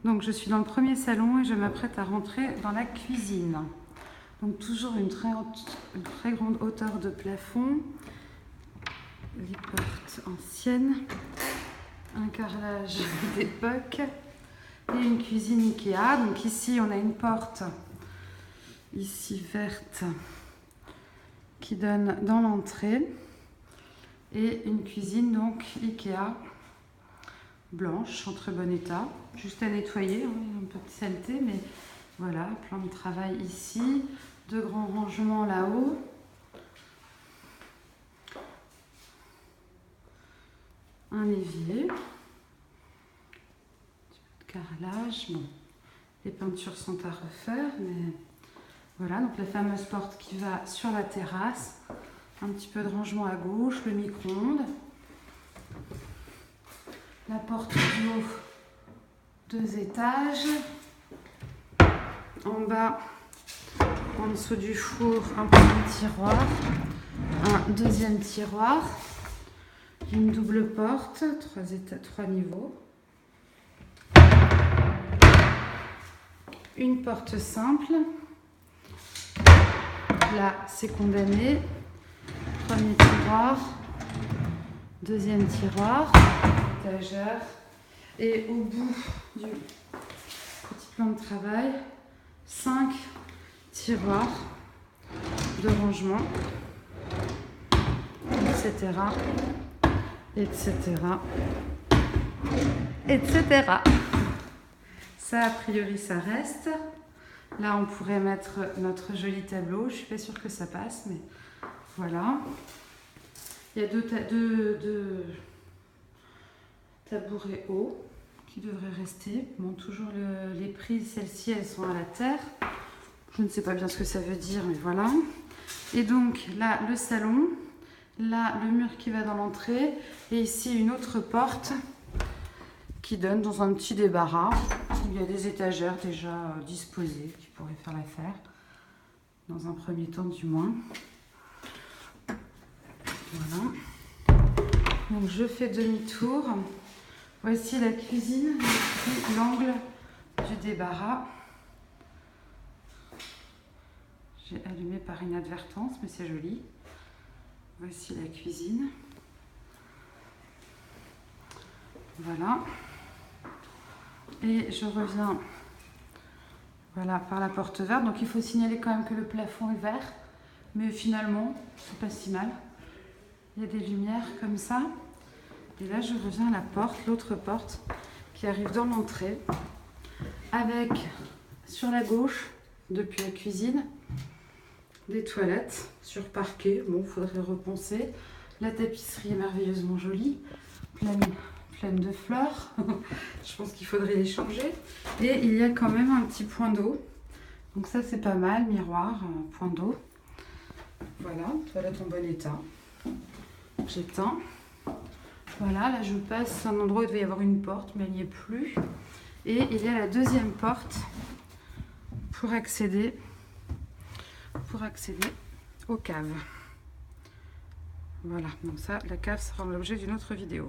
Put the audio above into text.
Donc je suis dans le premier salon et je m'apprête à rentrer dans la cuisine. Donc toujours une très grande hauteur de plafond, les portes anciennes, un carrelage d'époque et une cuisine Ikea. Donc ici on a une porte ici verte qui donne dans l'entrée et une cuisine donc Ikea blanche en très bon état, juste à nettoyer, hein, un peu de saleté, mais voilà, plan de travail ici, deux grands rangements là-haut, un évier, un petit peu de carrelage, bon, les peintures sont à refaire, mais voilà, donc la fameuse porte qui va sur la terrasse, un petit peu de rangement à gauche, le micro-ondes, la porte du haut, 2 étages, en bas, en dessous du four, un premier tiroir, un deuxième tiroir, une double porte, 3 niveaux, une porte simple, là c'est condamné, premier tiroir, deuxième tiroir, étagère, et au bout du petit plan de travail, 5 tiroirs de rangement, etc., etc., etc. Ça, a priori, ça reste. Là, on pourrait mettre notre joli tableau. Je suis pas sûre que ça passe, mais voilà. Il y a deux tabourets hauts qui devraient rester. Bon, toujours les prises, celles-ci, elles sont à la terre. Je ne sais pas bien ce que ça veut dire, mais voilà. Et donc, là, le salon. Là, le mur qui va dans l'entrée. Et ici, une autre porte qui donne dans un petit débarras. Il y a des étagères déjà disposées qui pourraient faire l'affaire. Dans un premier temps, du moins. Voilà. Donc, je fais demi-tour. Voici la cuisine, ici l'angle du débarras. J'ai allumé par inadvertance, mais c'est joli. Voici la cuisine. Voilà. Et je reviens voilà, par la porte verte. Donc il faut signaler quand même que le plafond est vert. Mais finalement, c'est pas si mal. Il y a des lumières comme ça. Et là, je reviens à la porte, l'autre porte qui arrive dans l'entrée. Avec, sur la gauche, depuis la cuisine, des toilettes sur parquet. Bon, il faudrait repenser. La tapisserie est merveilleusement jolie, pleine de fleurs. Je pense qu'il faudrait les changer. Et il y a quand même un petit point d'eau. Donc ça, c'est pas mal. Miroir, point d'eau. Voilà, toilette en bon état. J'éteins. Voilà, là je passe à un endroit où il devait y avoir une porte, mais elle n'y est plus. Et il y a la deuxième porte pour accéder aux caves. Voilà, donc ça, la cave sera l'objet d'une autre vidéo.